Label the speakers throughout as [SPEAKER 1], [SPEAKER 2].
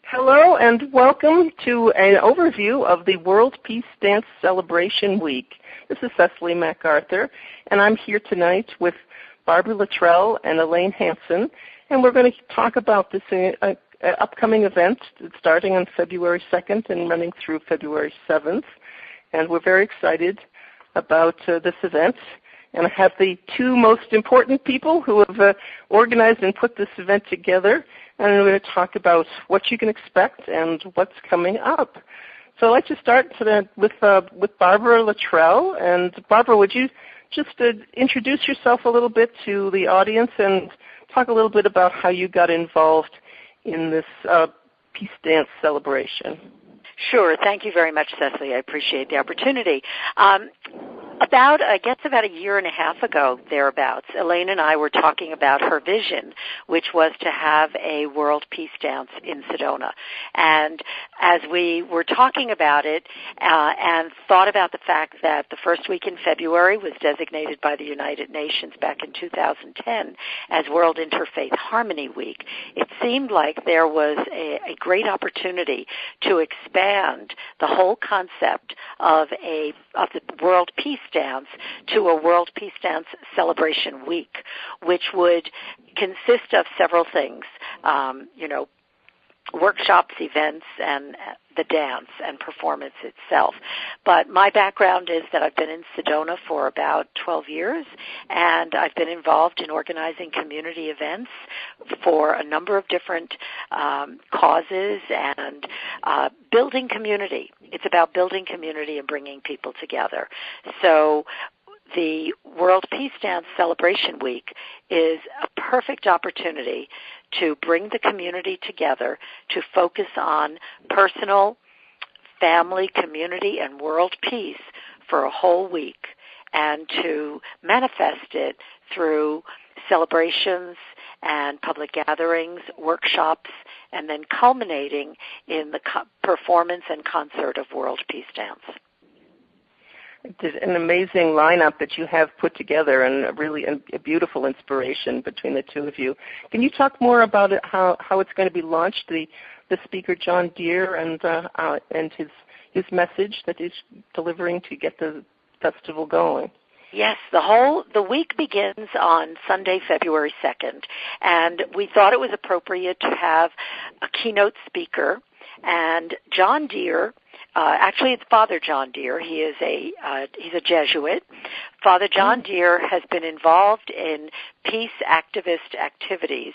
[SPEAKER 1] Hello and welcome to an overview of the World Peace Dance Celebration Week. This is Cecily MacArthur, and I'm here tonight with Barbara Luttrell and Elaine Hansen, and we're going to talk about this upcoming event starting on February 2nd and running through February 7th. And we're very excited about this event. And I have the two most important people who have organized and put this event together. And we're going to talk about what you can expect and what's coming up. So I'd like to start with Barbara Luttrell. And Barbara, would you just introduce yourself a little bit to the audience and talk a little bit about how you got involved in this Peace Dance celebration?
[SPEAKER 2] Sure. Thank you very much, Cecily. I appreciate the opportunity. About a year and a half ago, thereabouts, Elaine and I were talking about her vision, which was to have a World Peace Dance in Sedona. And as we were talking about it and thought about the fact that the first week in February was designated by the United Nations back in 2010 as World Interfaith Harmony Week, it seemed like there was a great opportunity to expand the whole concept of the World Peace Dance to a World Peace Dance Celebration Week, which would consist of several things, workshops, events, and the dance and performance itself. But my background is that I've been in Sedona for about 12 years, and I've been involved in organizing community events for a number of different causes and building community. It's about building community and bringing people together. So the World Peace Dance Celebration Week is a perfect opportunity to bring the community together, to focus on personal, family, community, and world peace for a whole week, and to manifest it through celebrations and public gatherings, workshops, and then culminating in the performance and concert of World Peace Dance.
[SPEAKER 1] It's an amazing lineup that you have put together, and really a beautiful inspiration between the two of you. Can you talk more about it, how it's going to be launched, the speaker John Deere and his message that he's delivering to get the festival going?
[SPEAKER 2] Yes, the week begins on Sunday, February 2nd, and we thought it was appropriate to have a keynote speaker, and John Deere. Actually, it's Father John Deere. He's a Jesuit. Father John Deere has been involved in peace activist activities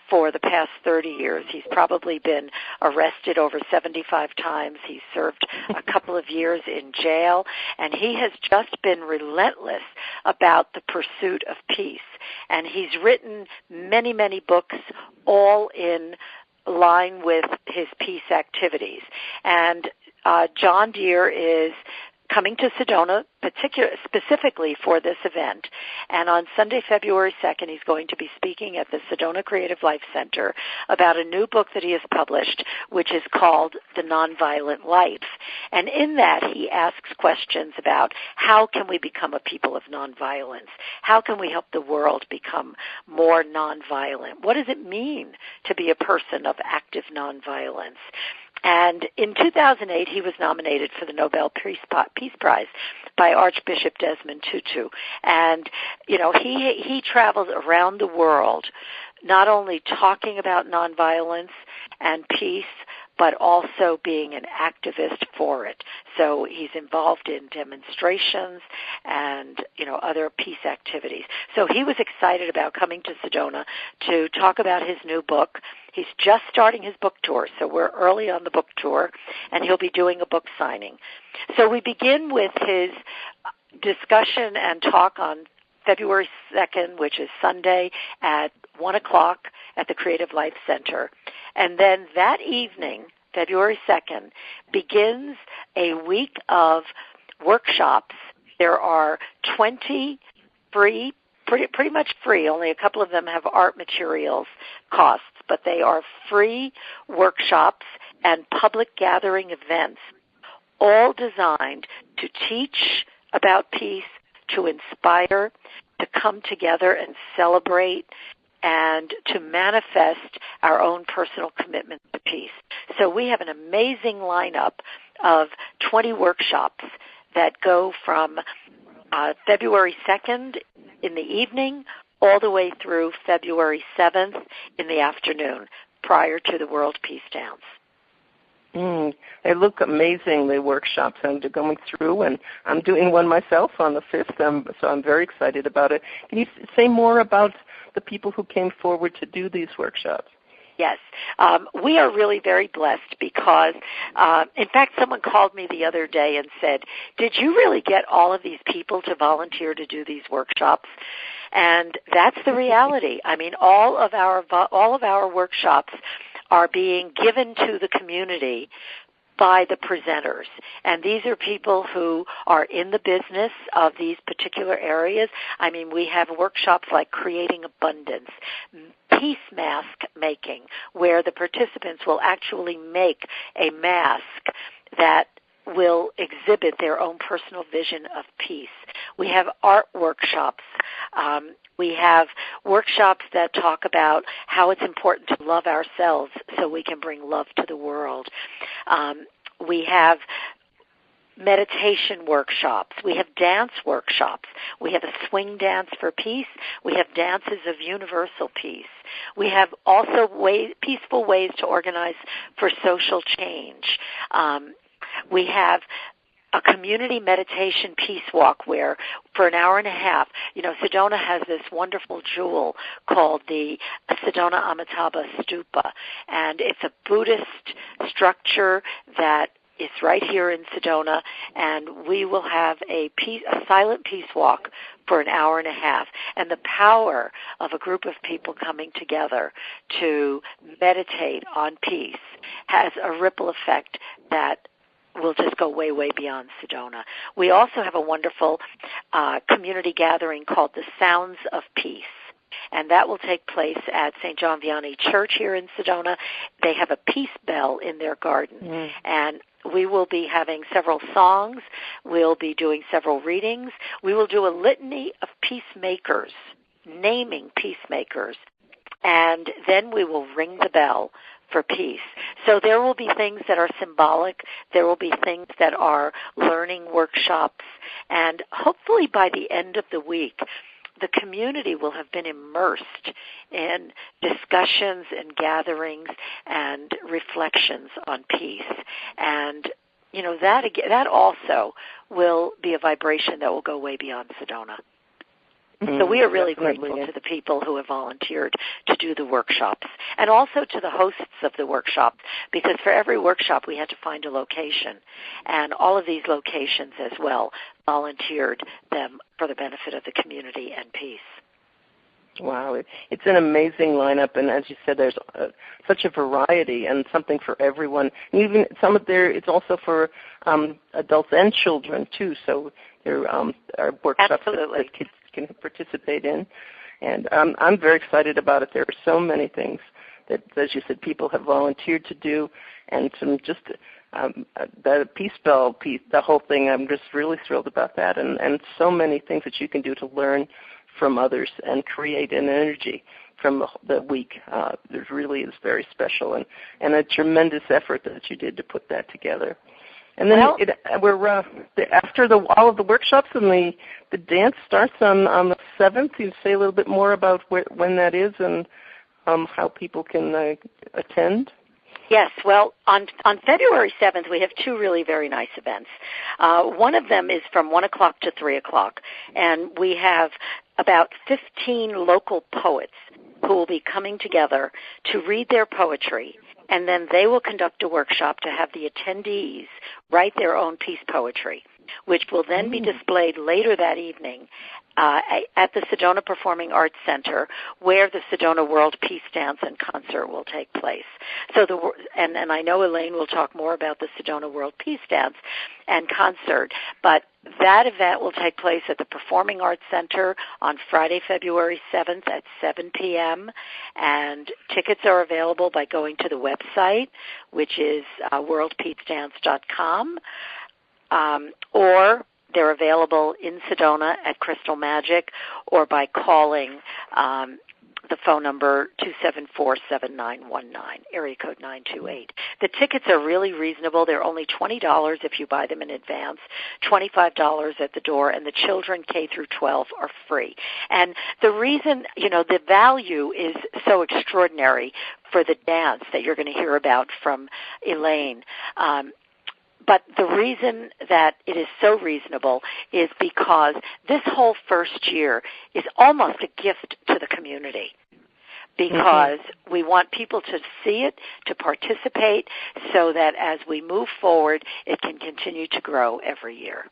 [SPEAKER 2] for the past 30 years. He's probably been arrested over 75 times. He's served a couple of years in jail, and he has just been relentless about the pursuit of peace. And he's written many, many books, all in line with his peace activities. And John Deere is coming to Sedona specifically for this event. And on Sunday, February 2nd, he's going to be speaking at the Sedona Creative Life Center about a new book that he has published, which is called The Nonviolent Life. And in that, he asks questions about how can we become a people of nonviolence? How can we help the world become more nonviolent? What does it mean to be a person of active nonviolence? And in 2008, he was nominated for the Nobel Peace Prize by Archbishop Desmond Tutu. And, he travels around the world not only talking about nonviolence and peace, but also being an activist for it. So he's involved in demonstrations and, other peace activities. So he was excited about coming to Sedona to talk about his new book. He's just starting his book tour, so we're early on the book tour, and he'll be doing a book signing. So we begin with his discussion and talk on February 2nd, which is Sunday at 1 o'clock at the Creative Life Center. And then that evening, February 2nd, begins a week of workshops. There are 20 free, pretty much free, only a couple of them have art materials costs, but they are free workshops and public gathering events, all designed to teach about peace, to inspire, to come together and celebrate and to manifest our own personal commitment to peace. So we have an amazing lineup of 20 workshops that go from February 2nd in the evening all the way through February 7th in the afternoon prior to the World Peace Dance.
[SPEAKER 1] They look amazing, the workshops I'm going through, and I'm doing one myself on the 5th, so I'm very excited about it. Can you say more about the people who came forward to do these workshops?
[SPEAKER 2] Yes. We are really very blessed because, in fact, someone called me the other day and said, did you really get all of these people to volunteer to do these workshops? And that's the reality. I mean, all of our workshops are being given to the community by the presenters. And these are people who are in the business of these particular areas. I mean, we have workshops like creating abundance, peace mask making, where the participants will actually make a mask that will exhibit their own personal vision of peace. We have art workshops. We have workshops that talk about how it's important to love ourselves so we can bring love to the world. We have meditation workshops. We have dance workshops. We have a swing dance for peace. We have dances of universal peace. We have also peaceful ways to organize for social change. We have a community meditation peace walk where for an hour and a half, Sedona has this wonderful jewel called the Sedona Amitabha Stupa, and it's a Buddhist structure that is right here in Sedona, and we will have a silent peace walk for an hour and a half. And the power of a group of people coming together to meditate on peace has a ripple effect that will just go way, way beyond Sedona. We also have a wonderful community gathering called the Sounds of Peace, and that will take place at St. John Vianney Church here in Sedona. They have a peace bell in their garden, and we will be having several songs. We'll be doing several readings. We will do a litany of peacemakers, naming peacemakers, and then we will ring the bell for peace. So there will be things that are symbolic. There will be things that are learning workshops. And hopefully by the end of the week, the community will have been immersed in discussions and gatherings and reflections on peace. And, that also will be a vibration that will go way beyond Sedona. So we are really grateful to the people who have volunteered to do the workshops, and also to the hosts of the workshop, because for every workshop we had to find a location, and all of these locations as well volunteered them for the benefit of the community and peace.
[SPEAKER 1] Wow, it's an amazing lineup, and as you said, there's such a variety and something for everyone. And even some of it's also for adults and children too. So there are workshops that kids can participate in, and I'm very excited about it. There are so many things that, as you said, people have volunteered to do, and some just the peace bell piece, the whole thing. I'm just really thrilled about that, and so many things that you can do to learn from others and create an energy from the week. It really is very special, and a tremendous effort that you did to put that together. And then we're after all of the workshops, and the dance starts on the 7th. You say a little bit more about when that is and how people can attend.
[SPEAKER 2] Yes, well, on February 7th, we have two really very nice events. One of them is from 1 o'clock to 3 o'clock, and we have about 15 local poets who will be coming together to read their poetry, and then they will conduct a workshop to have the attendees write their own peace poetry, which will then be displayed later that evening at the Sedona Performing Arts Center, where the Sedona World Peace Dance and Concert will take place. So and I know Elaine will talk more about the Sedona World Peace Dance and Concert, but that event will take place at the Performing Arts Center on Friday, February 7th at 7 p.m., and tickets are available by going to the website, which is worldpeacedance.com, or they're available in Sedona at Crystal Magic, or by calling the phone number 274-7919, area code 928. The tickets are really reasonable. They're only $20 if you buy them in advance, $25 at the door, and the children K through 12 are free. And the reason, the value is so extraordinary for the dance that you're going to hear about from Elaine. But the reason that it is so reasonable is because this whole first year is almost a gift to the community, because we want people to see it, to participate, so that as we move forward, it can continue to grow every year.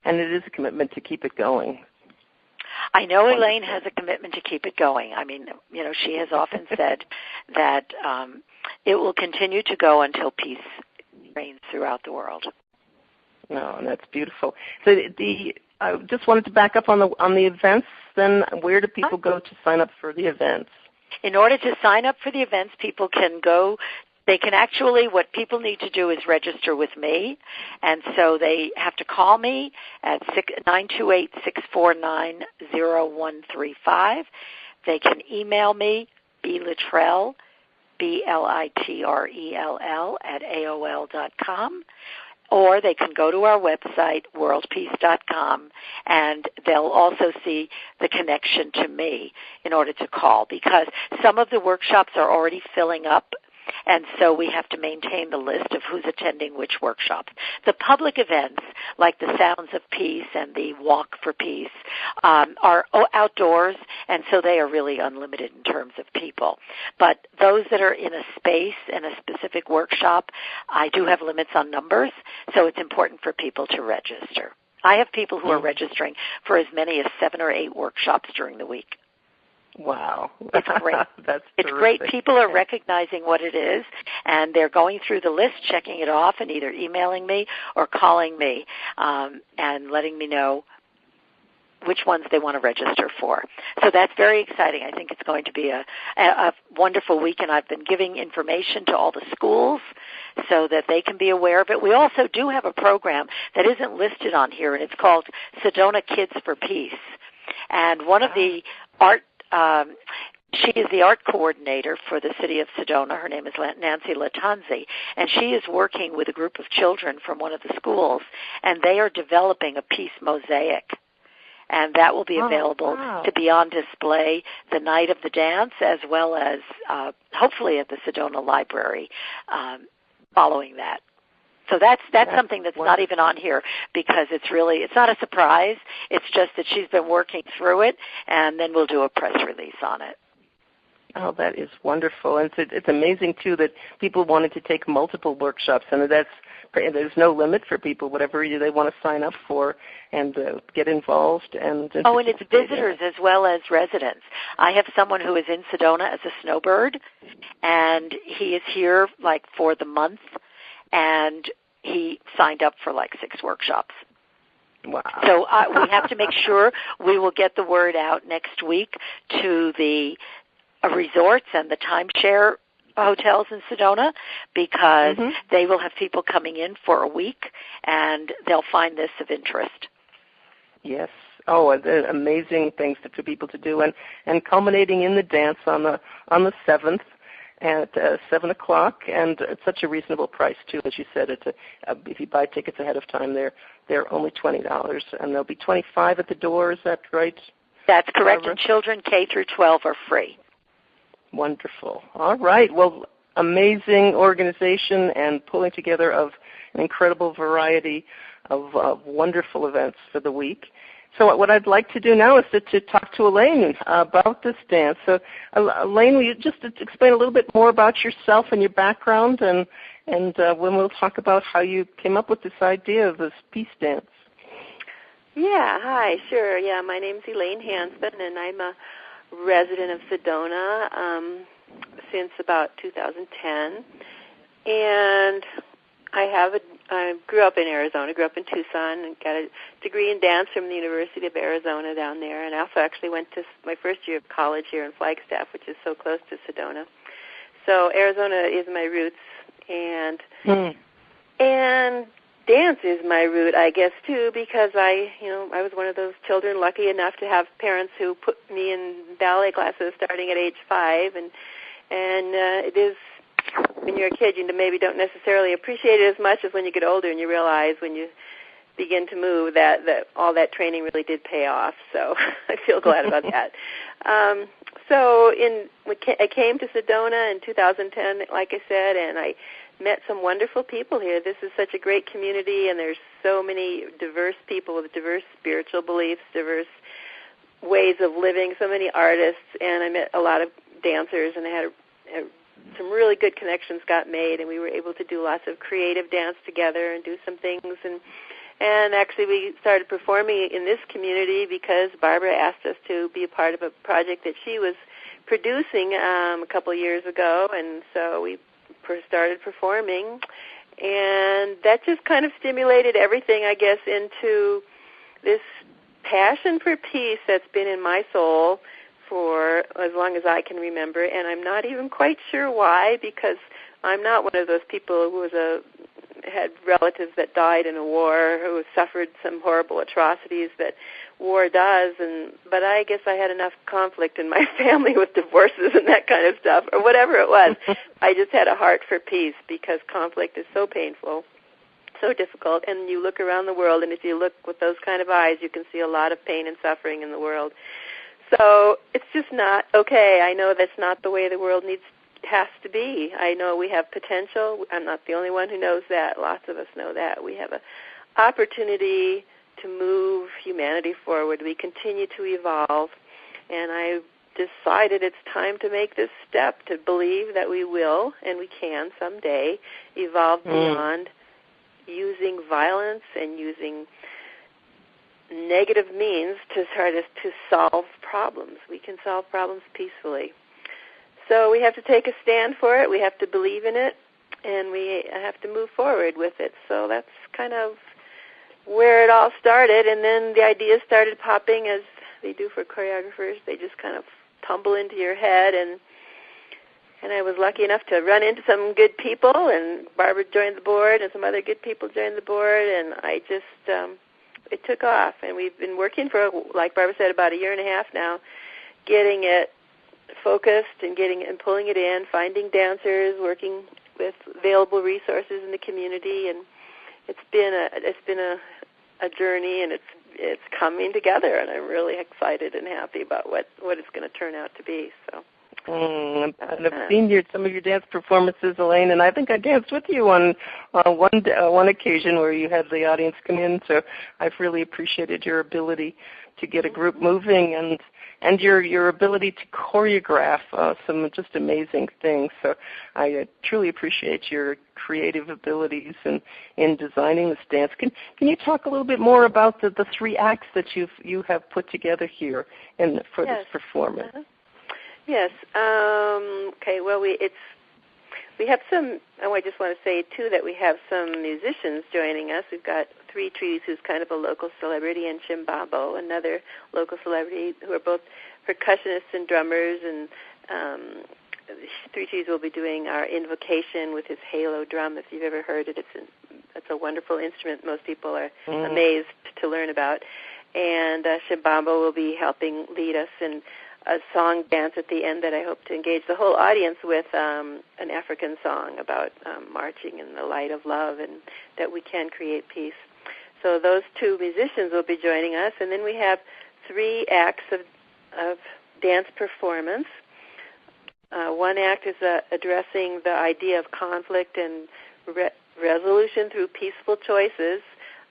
[SPEAKER 1] And it is a commitment to keep it going.
[SPEAKER 2] I know Elaine has a commitment to keep it going. I mean, she has often said that it will continue to go until peace reigns throughout the world.
[SPEAKER 1] No, and that's beautiful. So I just wanted to back up on the events. Then, where do people go to sign up for the events?
[SPEAKER 2] In order to sign up for the events, people can go. They can actually, what people need to do is register with me, and so they have to call me at 928-649-0135. They can email me, blitrell, BLITRELL at AOL.com, or they can go to our website, worldpeace.com, and they'll also see the connection to me in order to call, because some of the workshops are already filling up, and so we have to maintain the list of who's attending which workshops. The public events, like the Sounds of Peace and the Walk for Peace, are outdoors, and so they are really unlimited in terms of people. But those that are in a space and a specific workshop, I do have limits on numbers, so it's important for people to register. I have people who are registering for as many as 7 or 8 workshops during the week.
[SPEAKER 1] Wow.
[SPEAKER 2] It's great.
[SPEAKER 1] That's
[SPEAKER 2] it's
[SPEAKER 1] terrific.
[SPEAKER 2] great. People are recognizing what it is, and they're going through the list, checking it off, and either emailing me or calling me and letting me know which ones they want to register for. So that's very exciting. I think it's going to be a wonderful week, and I've been giving information to all the schools so that they can be aware of it. We also do have a program that isn't listed on here, and it's called Sedona Kids for Peace. And one of the she is the art coordinator for the city of Sedona. Her name is Nancy Latanzi, and she is working with a group of children from one of the schools, and they are developing a peace mosaic. And that will be available to be on display the night of the dance, as well as hopefully at the Sedona Library following that. So that's something that's not even on here, because it's not a surprise. It's just that she's been working through it, and then we'll do a press release on it.
[SPEAKER 1] Oh, that is wonderful. And it's amazing, too, that people wanted to take multiple workshops, and there's no limit for people, whatever they want to sign up for and get involved. And
[SPEAKER 2] it's visitors as well as residents. I have someone who is in Sedona as a snowbird, and he is here for the month, and he signed up for 6 workshops.
[SPEAKER 1] Wow.
[SPEAKER 2] So we have to make sure we will get the word out next week to the resorts and the timeshare hotels in Sedona, because they will have people coming in for a week, and they'll find this of interest.
[SPEAKER 1] Yes. Oh, amazing things for people to do, and culminating in the dance on the 7th. At 7 o'clock, and at such a reasonable price too, as you said. If you buy tickets ahead of time, they're only $20, and there'll be $25 at the door. Is that right?
[SPEAKER 2] That's correct. And children K through 12 are free.
[SPEAKER 1] Wonderful. All right. Well, amazing organization and pulling together of an incredible variety of wonderful events for the week. So what I'd like to do now is to talk to Elaine about this dance. So Elaine, will you just explain a little bit more about yourself and your background, and when we'll talk about how you came up with this idea of this peace dance.
[SPEAKER 3] Yeah, hi, sure. Yeah, my name's Elaine Hansman, and I'm a resident of Sedona since about 2010. And I grew up in Arizona, grew up in Tucson, and got a degree in dance from the University of Arizona down there. And I also actually went to my first year of college here in Flagstaff, which is so close to Sedona. So Arizona is my roots. And dance is my root, I guess, too, because I was one of those children lucky enough to have parents who put me in ballet classes starting at age 5, and it is, when you're a kid, you maybe don't necessarily appreciate it as much as when you get older and you realize when you begin to move that all that training really did pay off. So I feel glad about that. I came to Sedona in 2010, like I said, and I met some wonderful people here. This is such a great community, and there's so many diverse people with diverse spiritual beliefs, diverse ways of living, so many artists, and I met a lot of dancers, and I had some really good connections got made, and we were able to do lots of creative dance together and do some things, and actually we started performing in this community because Barbara asked us to be a part of a project that she was producing a couple years ago, and so we started performing, and that just kind of stimulated everything, I guess, into this passion for peace that's been in my soul for as long as I can remember, and I'm not even quite sure why, because I'm not one of those people who had relatives that died in a war, who suffered some horrible atrocities that war does, but I guess I had enough conflict in my family with divorces and that kind of stuff, or whatever it was. I just had a heart for peace because conflict is so painful, so difficult, and you look around the world, and if you look with those kind of eyes, you can see a lot of pain and suffering in the world. So it's just not okay. I know that's not the way the world has to be. I know we have potential. I'm not the only one who knows that. Lots of us know that. We have an opportunity to move humanity forward. We continue to evolve, and I decided it's time to make this step, to believe that we will, and we can someday, evolve beyond using violence and using negative means to try to solve problems. We can solve problems peacefully. So we have to take a stand for it. We have to believe in it, and we have to move forward with it. So that's kind of where it all started, and then the ideas started popping as they do for choreographers. They just kind of tumble into your head, and I was lucky enough to run into some good people, and Barbara joined the board, and some other good people joined the board, and I just, it took off, and we've been working for, like Barbara said, about 1.5 years now, getting it focused and pulling it in, finding dancers, working with available resources in the community, and it's been a journey, and it's coming together, and I'm really excited and happy about what it's going to turn out to be. So.
[SPEAKER 1] And I've seen some of your dance performances, Elaine, and I think I danced with you on one occasion where you had the audience come in. So I've really appreciated your ability to get a group moving and your ability to choreograph some just amazing things. So I truly appreciate your creative abilities in designing this dance. Can you talk a little bit more about the 3 acts that you have put together here for this performance?
[SPEAKER 3] Yes. Okay. Well, we have some. Oh, I just want to say too that we have some musicians joining us. We've got Three Trees, who's kind of a local celebrity, and Chimbabo, another local celebrity, who are both percussionists and drummers. And Three Trees will be doing our invocation with his halo drum. If you've ever heard it, it's a wonderful instrument. Most people are amazed to learn about. And Chimbabo will be helping lead us in a song dance at the end that I hope to engage the whole audience with, an African song about marching in the light of love and that we can create peace. So those 2 musicians will be joining us, and then we have 3 acts of dance performance. One act is addressing the idea of conflict and resolution through peaceful choices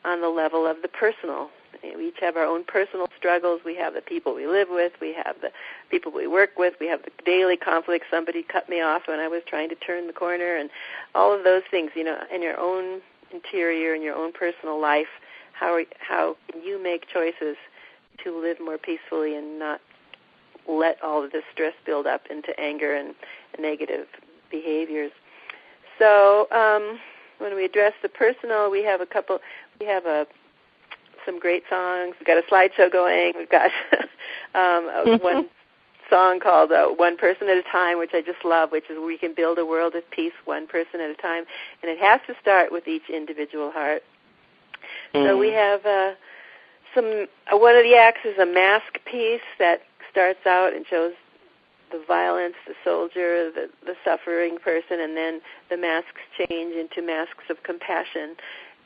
[SPEAKER 3] on the level of the personal. We each have our own personal struggles. We have the people we live with. We have the people we work with. We have the daily conflict. Somebody cut me off when I was trying to turn the corner, and all of those things, in your own interior, in your own personal life, how can you make choices to live more peacefully and not let all of this stress build up into anger and negative behaviors. So when we address the personal, we have some great songs. We've got a slideshow going. We've got one song called One Person at a Time, which I just love, which is we can build a world of peace one person at a time. And it has to start with each individual heart. So we have one of the acts is a mask piece that starts out and shows the violence, the soldier, the suffering person, and then the masks change into masks of compassion,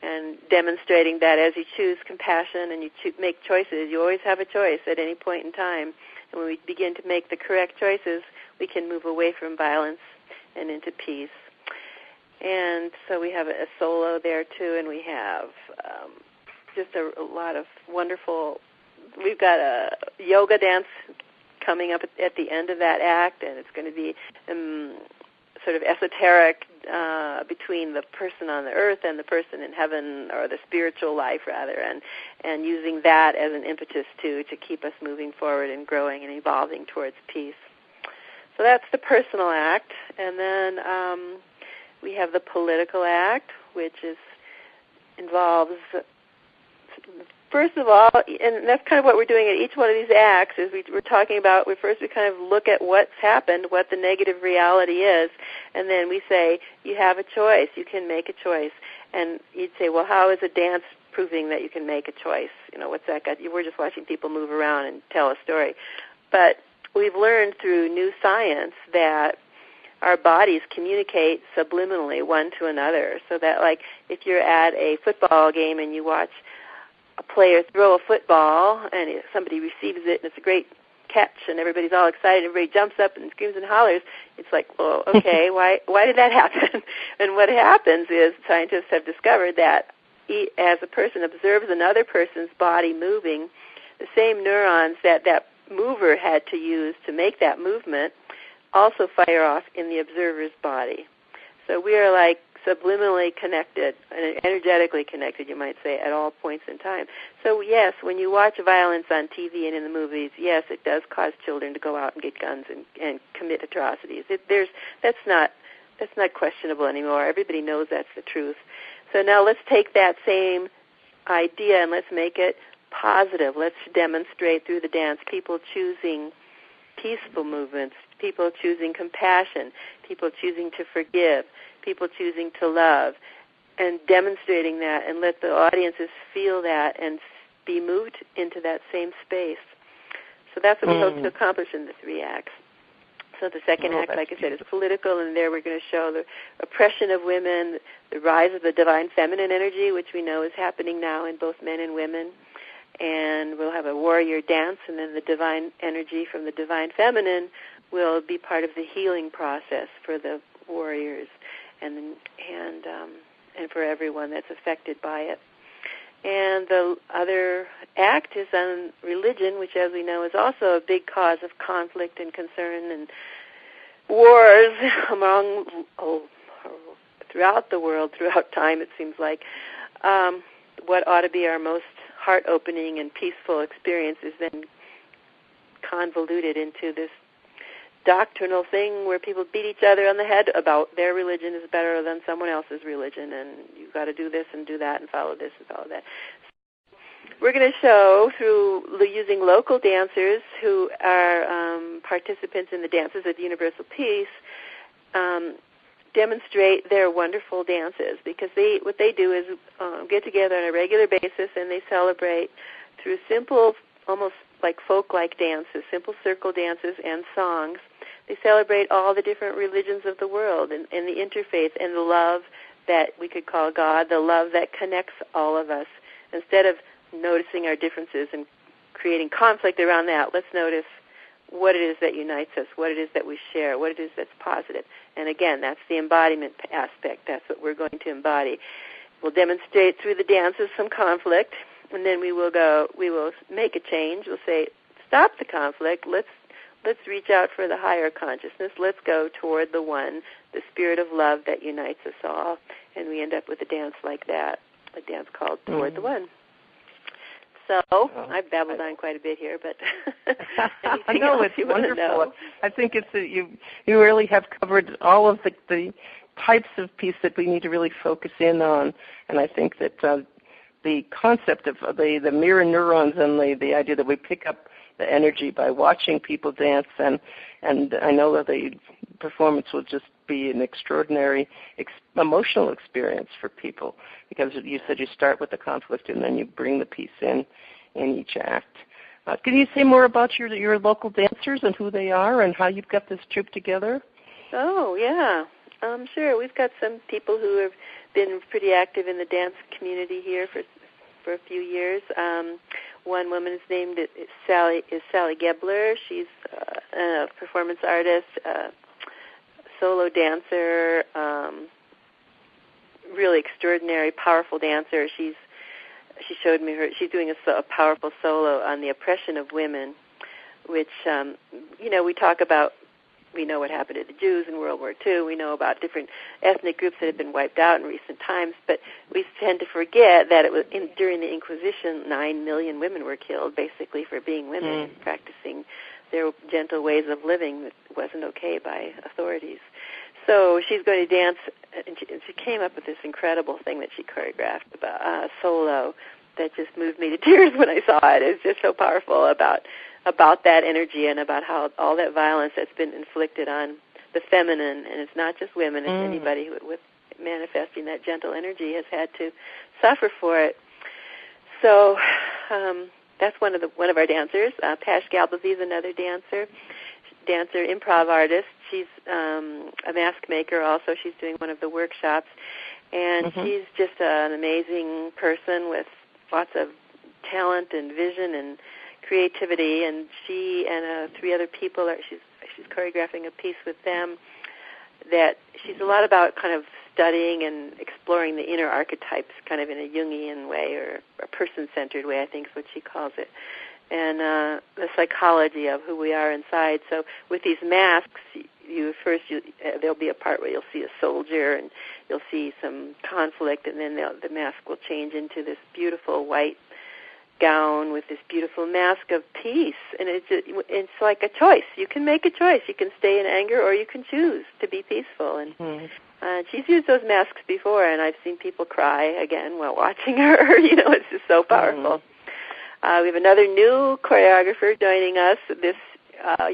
[SPEAKER 3] and demonstrating that as you choose compassion and you make choices, you always have a choice at any point in time. And when we begin to make the correct choices, we can move away from violence and into peace. And so we have a solo there too, and we have just a lot of wonderful, we've got a yoga dance coming up at the end of that act, and it's going to be sort of esoteric between the person on the earth and the person in heaven, or the spiritual life rather, and using that as an impetus to keep us moving forward and growing and evolving towards peace. So that's the personal act. And then we have the political act, which involves, first of all, and that's kind of what we're doing at each one of these acts, is we're talking about, we kind of look at what's happened, what the negative reality is, and then we say, you have a choice, you can make a choice. And you'd say, well, how is a dance proving that you can make a choice? You know, what's that got? We're just watching people move around and tell a story. But we've learned through new science that our bodies communicate subliminally one to another, so that, like, if you're at a football game and you watch a player throw a football and somebody receives it and it's a great catch and everybody's all excited, everybody jumps up and screams and hollers, it's like, well, okay, why did that happen? And what happens is scientists have discovered that as a person observes another person's body moving, the same neurons that mover had to use to make that movement also fire off in the observer's body. So we are like subliminally connected, and energetically connected, you might say, at all points in time. So yes, when you watch violence on TV and in the movies, yes, it does cause children to go out and get guns and commit atrocities. That's not questionable anymore. Everybody knows that's the truth. So now let's take that same idea and let's make it positive. Let's demonstrate through the dance people choosing peaceful movements, people choosing compassion, people choosing to forgive, people choosing to love, and demonstrating that, and let the audiences feel that and be moved into that same space. So that's what we hope to accomplish in the 3 acts. So the second act, like I said, is political, and there we're going to show the oppression of women, the rise of the divine feminine energy, which we know is happening now in both men and women. And we'll have a warrior dance, and then the divine energy from the divine feminine will be part of the healing process for the warriors and for everyone that's affected by it. And the other act is on religion, which, as we know, is also a big cause of conflict and concern and wars throughout the world, throughout time, it seems like. What ought to be our most heart-opening and peaceful experience is then convoluted into this doctrinal thing where people beat each other on the head about their religion is better than someone else's religion, and you've got to do this and do that and follow this and follow that. We're going to show through using local dancers who are participants in the Dances of Universal Peace, demonstrate their wonderful dances, because what they do is get together on a regular basis and they celebrate through simple, almost like folk-like dances, simple circle dances and songs. They celebrate all the different religions of the world and the interfaith and the love that we could call God, the love that connects all of us. Instead of noticing our differences and creating conflict around that, let's notice what it is that unites us, what it is that we share, what it is that's positive. And again, that's the embodiment aspect. That's what we're going to embody. We'll demonstrate through the dances some conflict, and then we will make a change. We'll say, stop the conflict. Let's reach out for the higher consciousness. Let's go toward the one, the spirit of love that unites us all. And we end up with a dance like that, a dance called Toward the One. So I've babbled on quite a bit here, but
[SPEAKER 1] no, it's wonderful. I think it's you really have covered all of the types of peace that we need to really focus in on, and I think that the concept of the mirror neurons and the idea that we pick up the energy by watching people dance, and I know that the performance will just be an extraordinary emotional experience for people, because you said you start with the conflict and then you bring the peace in each act. Can you say more about your local dancers and who they are and how you've got this troupe together?
[SPEAKER 3] Oh, yeah. Sure. We've got some people who have been pretty active in the dance community here for a few years. One woman is named Sally Gebler. She's a performance artist, solo dancer, really extraordinary, powerful dancer. She showed me she's doing a powerful solo on the oppression of women, which, we talk about. We know what happened to the Jews in World War II. We know about different ethnic groups that have been wiped out in recent times, but we tend to forget that it was during the Inquisition, 9 million women were killed, basically for being women and practicing their gentle ways of living that wasn't okay by authorities. So she's going to dance, and she came up with this incredible thing that she choreographed about solo that just moved me to tears when I saw it. It's just so powerful about that energy and about how all that violence that's been inflicted on the feminine, and it's not just women, it's anybody with manifesting that gentle energy has had to suffer for it. So that's one of our dancers. Pash Galbazi is another dancer, improv artist. She's a mask maker also. She's doing one of the workshops, and she's just an amazing person with lots of talent and vision and creativity, and she and 3 other people she's choreographing a piece with them that she's a lot about kind of studying and exploring the inner archetypes kind of in a Jungian way or a person-centered way, I think is what she calls it, and the psychology of who we are inside. So with these masks, there'll be a part where you'll see a soldier and you'll see some conflict, and then the mask will change into this beautiful white gown with this beautiful mask of peace, and it's like a choice. You can make a choice. You can stay in anger, or you can choose to be peaceful. And she's used those masks before, and I've seen people cry again while watching her. It's just so powerful. We have another new choreographer joining us. This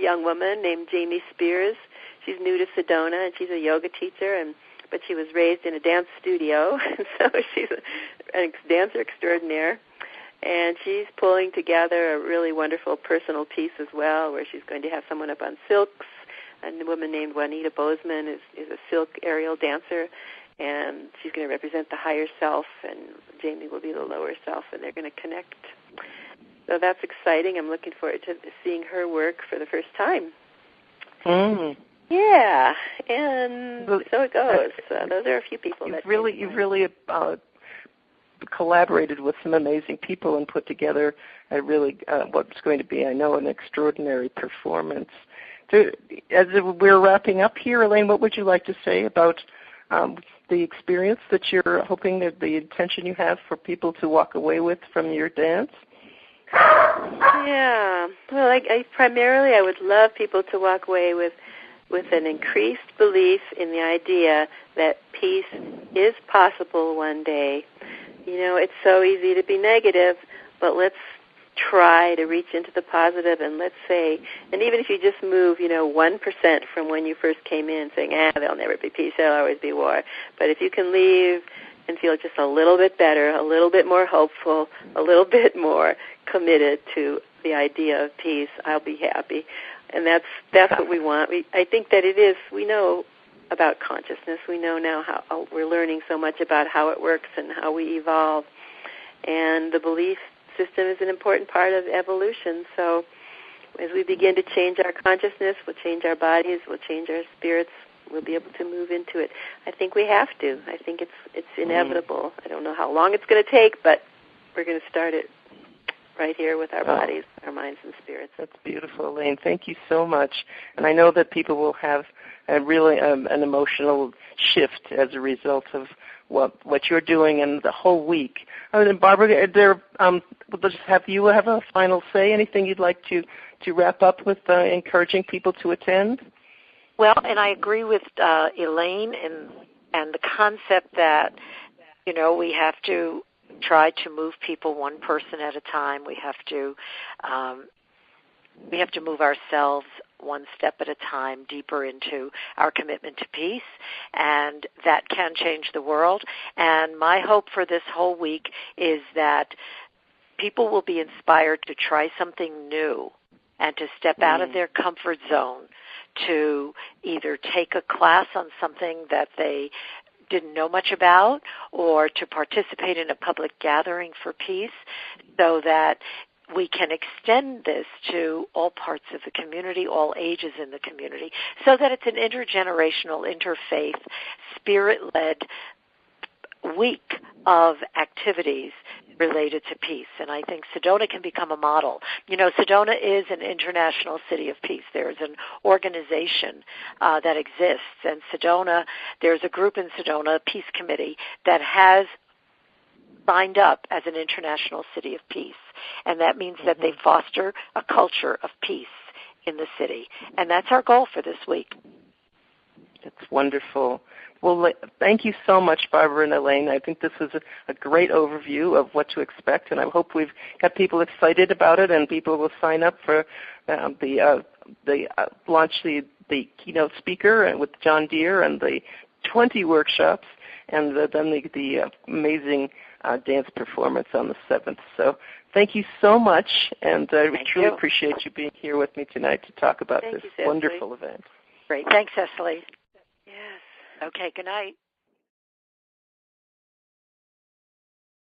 [SPEAKER 3] young woman named Jamie Spears. She's new to Sedona, and she's a yoga teacher, but she was raised in a dance studio, so she's a dancer extraordinaire. And she's pulling together a really wonderful personal piece as well, where she's going to have someone up on silks. And a woman named Juanita Bozeman is a silk aerial dancer, and she's going to represent the higher self, and Jamie will be the lower self, and they're going to connect. So that's exciting. I'm looking forward to seeing her work for the first time. Yeah, and so it goes. Those are a few people. You've
[SPEAKER 1] really collaborated with some amazing people and put together what's going to be, I know, an extraordinary performance. As we're wrapping up here, Elaine, what would you like to say about the experience that you're hoping, that the intention you have for people to walk away with from your dance?
[SPEAKER 3] Yeah. Well, I would love people to walk away with an increased belief in the idea that peace is possible one day. It's so easy to be negative, but let's try to reach into the positive, and let's say, and even if you just move, 1% from when you first came in, saying, there'll never be peace, there'll always be war. But if you can leave and feel just a little bit better, a little bit more hopeful, a little bit more committed to the idea of peace, I'll be happy. And that's what we want. I think that it is, we know about consciousness. We know now how we're learning so much about how it works and how we evolve. And the belief system is an important part of evolution. So as we begin to change our consciousness, we'll change our bodies, we'll change our spirits, we'll be able to move into it. I think we have to. I think it's inevitable. I don't know how long it's going to take, but we're going to start it right here with our bodies, our minds, and spirits.
[SPEAKER 1] That's beautiful, Elaine. Thank you so much. And I know that people will have really an emotional shift as a result of what you're doing and the whole week. And Barbara, we'll just have you have a final say. Anything you'd like to wrap up with, encouraging people to attend?
[SPEAKER 2] Well, and I agree with Elaine and the concept that, we have to try to move people one person at a time. We have to move ourselves one step at a time deeper into our commitment to peace, and that can change the world. And my hope for this whole week is that people will be inspired to try something new and to step out of their comfort zone, to either take a class on something that they didn't know much about, or to participate in a public gathering for peace, so that we can extend this to all parts of the community, all ages in the community, so that it's an intergenerational, interfaith, spirit-led week of activities related to peace. And I think Sedona can become a model. You know, Sedona is an international city of peace. There's an organization that exists. And Sedona, there's a group in Sedona, a peace committee, that has signed up as an international city of peace. And that means that they foster a culture of peace in the city. And that's our goal for this week.
[SPEAKER 1] That's wonderful. Well, thank you so much, Barbara and Elaine. I think this was a great overview of what to expect, and I hope we've got people excited about it, and people will sign up for launch the keynote speaker and with John Deere and the 20 workshops, and then the amazing dance performance on the 7th. So thank you so much, and I truly appreciate you being here with me tonight to talk about this wonderful event.
[SPEAKER 2] Great. Thanks, Cecily.
[SPEAKER 3] Yes.
[SPEAKER 2] Okay, good night.